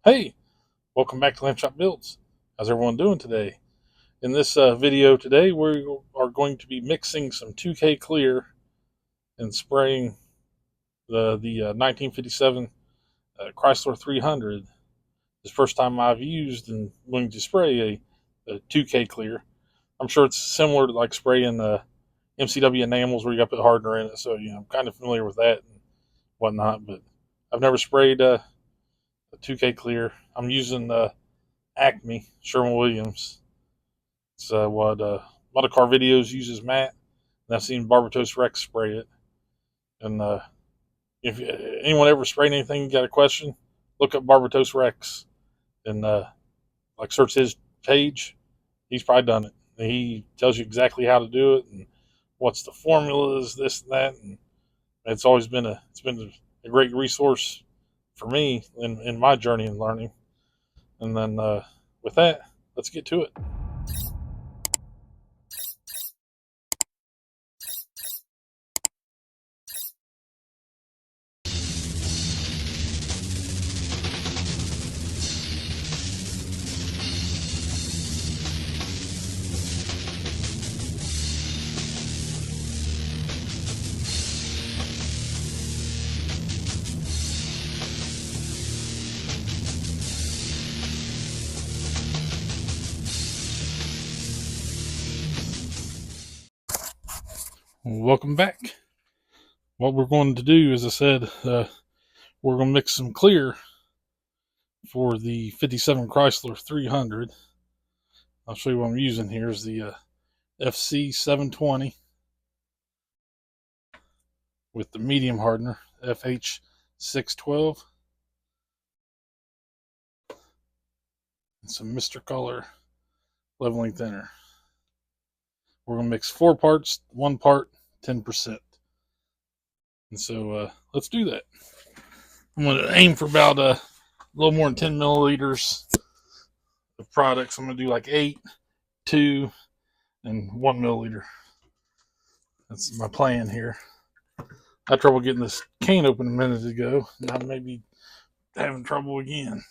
Hey, welcome back to Lamp Shop Builds. How's everyone doing today? In this video today, we are going to be mixing some 2K Clear and spraying the 1957 Chrysler 300. It's the first time I've used and going to spray a 2K Clear. I'm sure it's similar to like spraying MCW enamels where you got to put Hardner in it, so I'm kind of familiar with that and whatnot. But I've never sprayed a 2K Clear. I'm using ACME Sherwin-Williams. It's what a lot of car videos uses matte, and I've seen Barbatos Rex spray it. And if anyone ever sprayed anything, you got a question, look up Barbatos Rex and like search his page. He's probably done it. And he tells you exactly how to do it and what's the formulas, this and that. And it's been a great resource for me in my journey in learning. And then with that, let's get to it. Welcome back. What we're going to do, as I said, we're going to mix some clear for the 57 Chrysler 300. I'll show you what I'm using here is the FC 720 with the medium hardener, FH 612, and some Mr. Color leveling thinner. We're going to mix 4 parts, 1 part, 10%. And so let's do that. I'm going to aim for about a little more than 10 milliliters of products. I'm going to do like 8, 2, and 1 milliliter. That's my plan here. I had trouble getting this can open a minute ago. Now I may be having trouble again.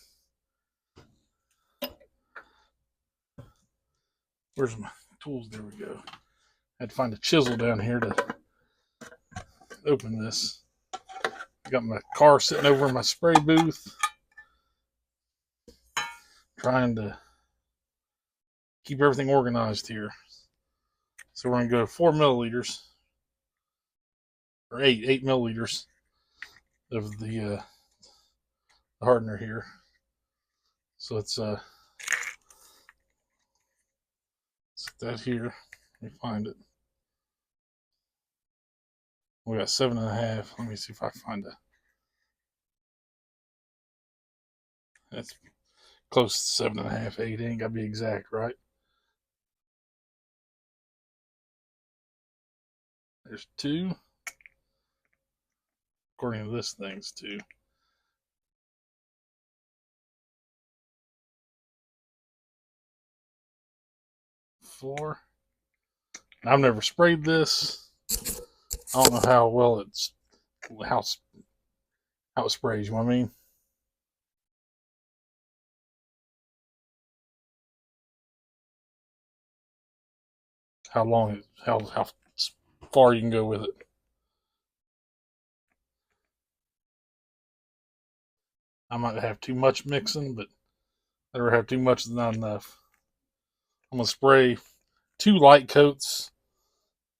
Where's my tools? There we go. I had to find a chisel down here to open this. I got my car sitting over in my spray booth, trying to keep everything organized here. So we're going to go 4 milliliters, or 8 milliliters of the hardener here. So let's set that here. Let me find it. We got 7.5. Let me see if I find it. That's close to 7.5, 8. Ain't got to be exact, right? There's 2. According to this thing's 2. 4. I've never sprayed this. I don't know how well how it sprays. You know what I mean? How far you can go with it. I might have too much mixing, but never have too much is not enough. I'm gonna spray 2 light coats,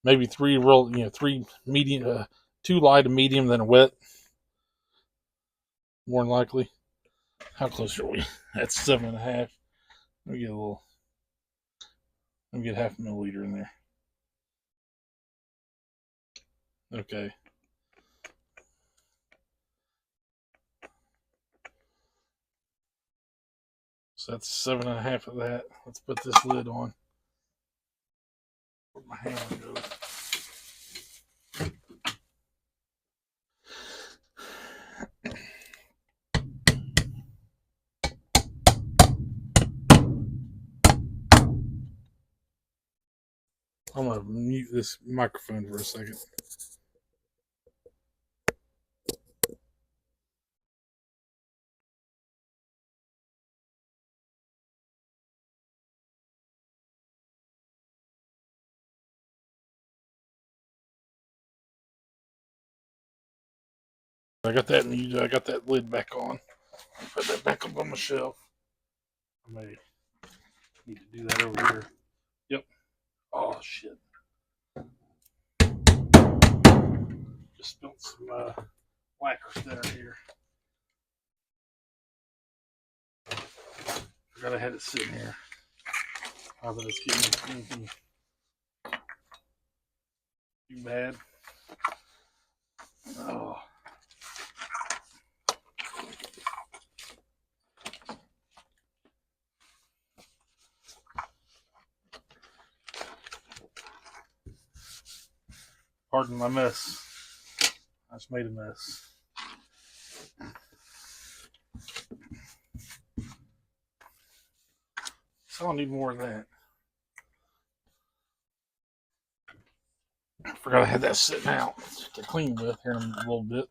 maybe 3 real, 3 medium, 2 light and medium, then a wet. More than likely. How close are we? That's 7.5. Let me get a little. Let me get half a milliliter in there. Okay. So that's 7.5 of that. Let's put this lid on. Where'd my hammer go? I'm gonna mute this microphone for a second. I got that I got that lid back on. Put that back up on my shelf. I may need to do that over here. Yep. Oh shit. Just spilled some lacquer thinner here. Forgot I had it sitting here. Not that it's getting anything too bad. Oh. Pardon my mess. I just made a mess. So I'll need more of that. I forgot I had that sitting out to clean with here in a little bit.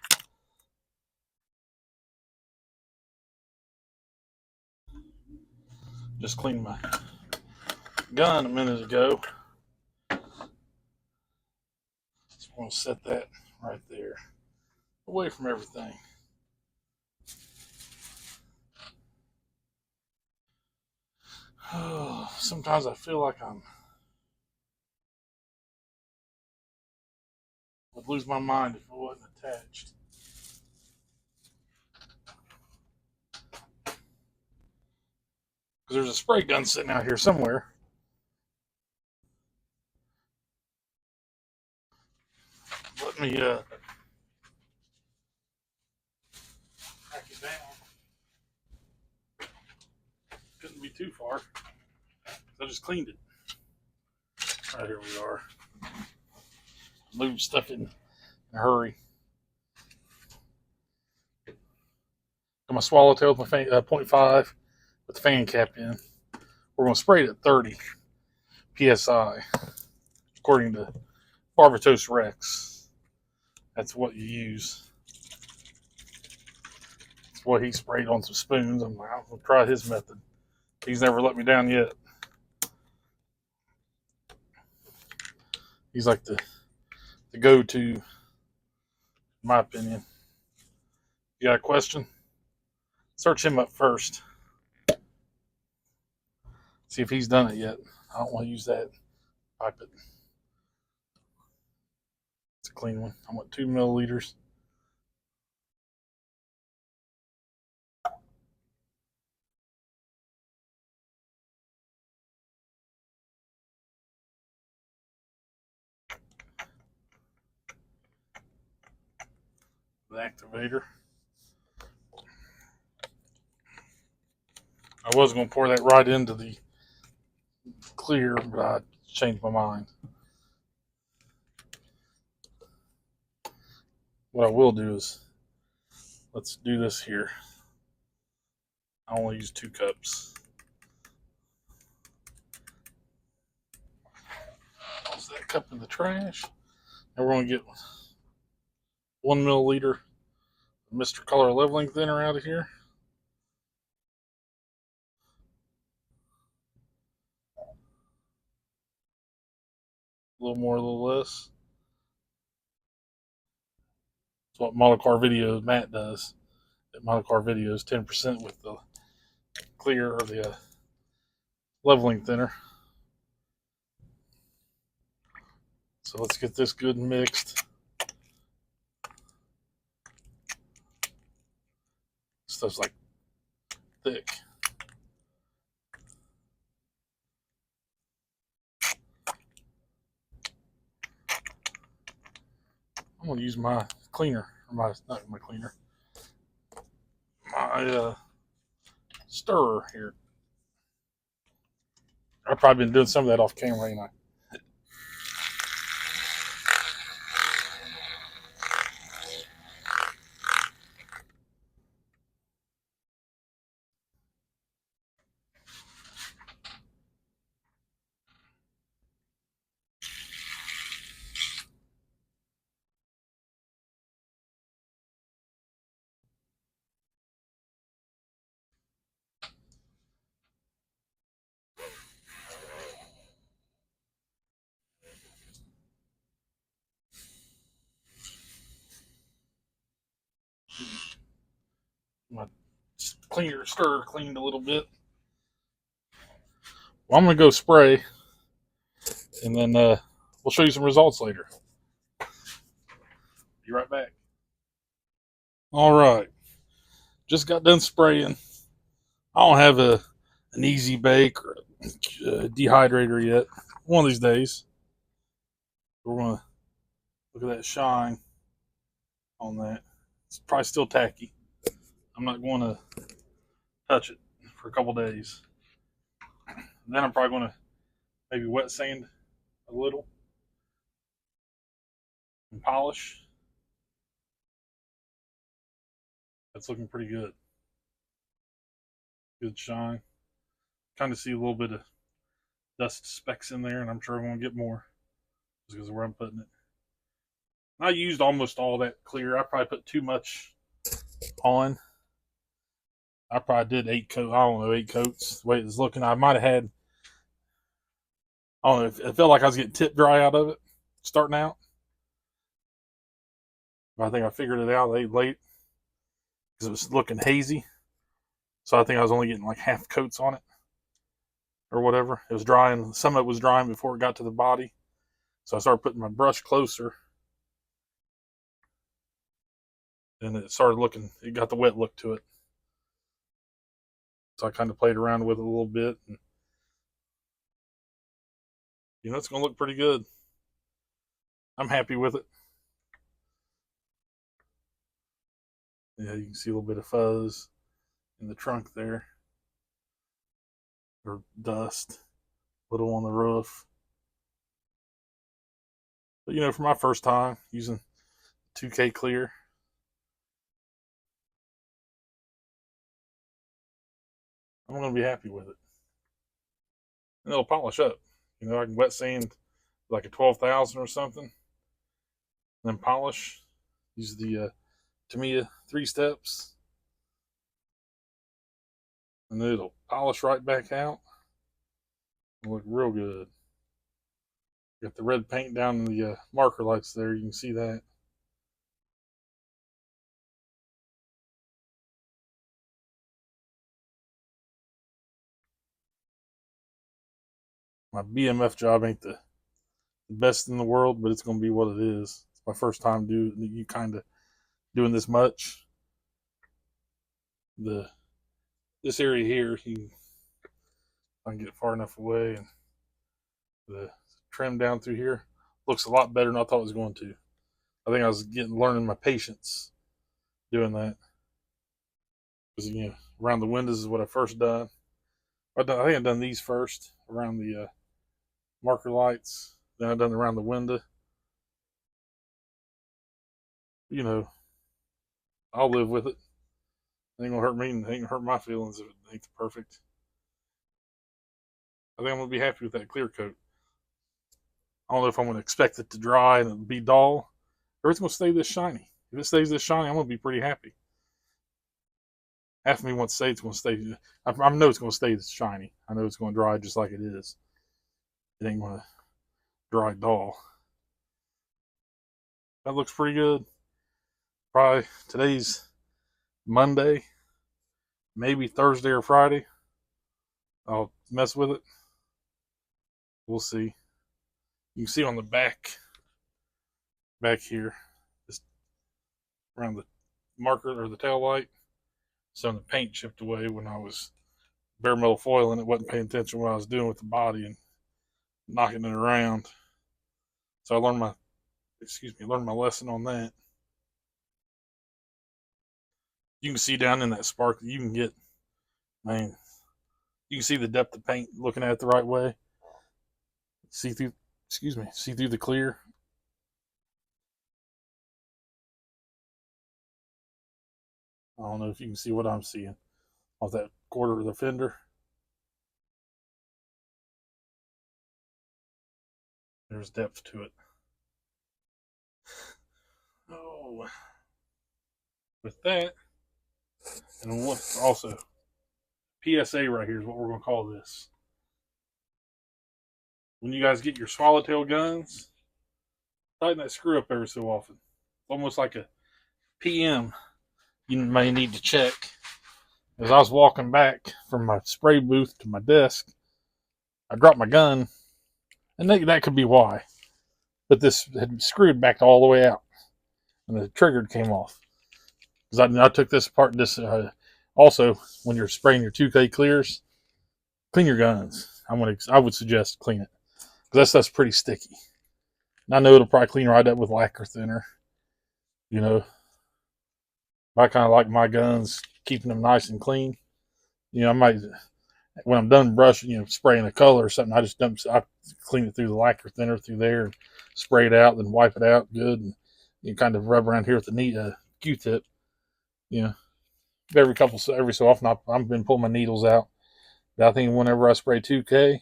Just cleaned my gun a minute ago. Just want to set that right there, away from everything. Oh, sometimes I feel like I would lose my mind if it wasn't attached. Because there's a spray gun sitting out here somewhere. Let me pack it down. Couldn't be too far. I just cleaned it. Right, here we are. Move stuff in a hurry. Got my swallowtail with my 0.5 with the fan cap in. We're going to spray it at 30 psi, according to Barbatos Rex. That's what you use. That's what he sprayed on some spoons. I'm like, I'm going to try his method. He's never let me down yet. He's like the go-to, in my opinion. You got a question? Search him up first. See if he's done it yet. I don't want to use that. Pipe it. It's a clean one. I want 2 milliliters. The activator. I was going to pour that right into the clear, but I changed my mind. What I will do is, let's do this here. I only use 2 cups. Toss that cup in the trash. And we're going to get 1 milliliter of Mr. Color Leveling Thinner out of here. A little more, a little less. That's what Model Car Videos Matt does. At Model Car Videos, 10% with the clear or the leveling thinner. So let's get this good and mixed. Stuff's like thick. I'm gonna use my cleaner, or not my cleaner, my stirrer here. I've probably been doing some of that off camera, ain't I? My stir cleaned a little bit. Well, I'm gonna go spray, and then we'll show you some results later. Be right back. All right, just got done spraying. I don't have an easy bake or a dehydrator yet. One of these days, we're gonna look at that shine on that. It's probably still tacky. I'm not going to touch it for a couple days. And then I'm probably going to maybe wet sand a little and polish. That's looking pretty good. Good shine. Kind of see a little bit of dust specks in there, and I'm sure I'm going to get more just because of where I'm putting it. I used almost all that clear. I probably put too much on. I probably did 8 coats. I don't know, 8 coats. The way it was looking, I might have had. I don't know. It felt like I was getting tip dry out of it starting out. But I think I figured it out late because it was looking hazy. So I think I was only getting like half coats on it or whatever. It was drying. Some of it was drying before it got to the body. So I started putting my brush closer. And it started looking, it got the wet look to it. So I kind of played around with it a little bit. And, you know, it's going to look pretty good. I'm happy with it. Yeah, you can see a little bit of fuzz in the trunk there. Or dust. A little on the roof. But, you know, for my first time using 2K Ckear, I'm going to be happy with it. And it'll polish up. You know, I can wet sand like a 12,000 or something. Then polish. Use the Ckear 3 steps. And then it'll polish right back out. It'll look real good. Got the red paint down in the marker lights there. You can see that. My BMF job ain't the best in the world, but it's going to be what it is. It's my first time doing this much. This area here, I can get it far enough away, and the trim down through here looks a lot better than I thought it was going to. I think I was learning my patience doing that. Because, you know, around the windows is what I first done. I think I've done these first around the marker lights. Then I've done around the window. You know, I'll live with it. It ain't gonna hurt me, and it ain't gonna hurt my feelings if it ain't perfect. I think I'm gonna be happy with that clear coat. I don't know if I'm gonna expect it to dry and be dull, or it's gonna stay this shiny. If it stays this shiny, I'm gonna be pretty happy. Half of me wants to say it's gonna stay. I know it's gonna stay this shiny. I know it's gonna dry just like it is. It ain't gonna dry dull. That looks pretty good. Probably today's Monday, maybe Thursday or Friday. I'll mess with it. We'll see. You can see on the back here, just around the marker or the tail light, some of the paint chipped away when I was bare metal foiling it. Wasn't paying attention to what I was doing with the body and knocking it around. So I learned my lesson on that. You can see down in that spark that you can get, man, you can see the depth of paint looking at it the right way. See through the clear. I don't know if you can see what I'm seeing off that quarter of the fender. There's depth to it. Oh, with that, and also PSA right here is what we're going to call this. When you guys get your swallowtail guns, tighten that screw up every so often. It's almost like a PM you may need to check. As I was walking back from my spray booth to my desk, I dropped my gun, and that could be why. But this had screwed back all the way out, and the trigger came off. Because I took this apart. Also, when you're spraying your 2K clears, clean your guns. I would suggest clean it, because that stuff's pretty sticky. And I know it'll probably clean right up with lacquer thinner. You know, I kind of like my guns keeping them nice and clean. I might, when I'm done brushing, spraying a color or something, I clean it through the lacquer thinner through there, and spray it out, then wipe it out good, and you kind of rub around here with the Q-tip. Every so often I've been pulling my needles out. But I think whenever I spray 2K,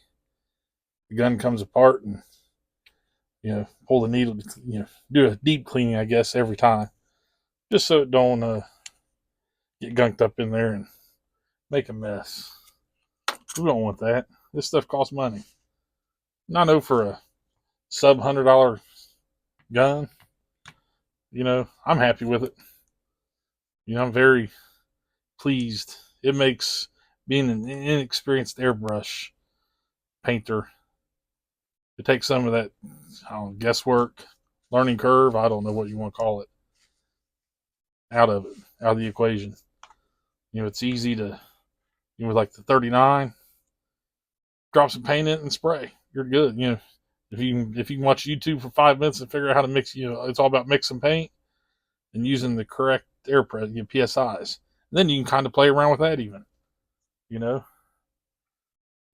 the gun comes apart, and pull the needle, do a deep cleaning, I guess, every time, just so it don't get gunked up in there and make a mess. We don't want that. This stuff costs money. And I know for a sub $100 gun, I'm happy with it. I'm very pleased. It makes being an inexperienced airbrush painter, it takes some of that guesswork, learning curve, I don't know what you want to call it, out of the equation. It's easy to, with like the 39, drop some paint in it and spray. You're good. If you can watch YouTube for 5 minutes and figure out how to mix, it's all about mixing paint and using the correct air pressure, PSIs. And then you can kind of play around with that even. I'm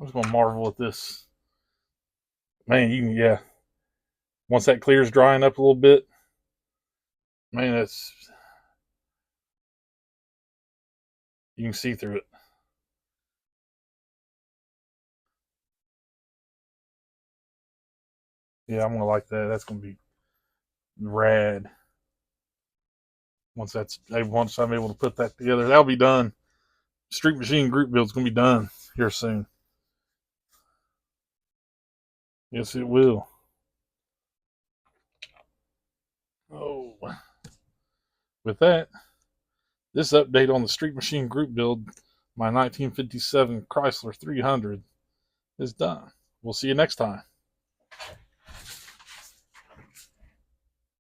just gonna marvel at this. Man, once that clear's drying up a little bit, man, you can see through it. Yeah, I'm gonna like that. That's gonna be rad. Once I'm able to put that together, that'll be done. Street Machine group build's gonna be done here soon. Yes, it will. Oh, with that, this update on the Street Machine group build, my 1957 Chrysler 300, is done. We'll see you next time.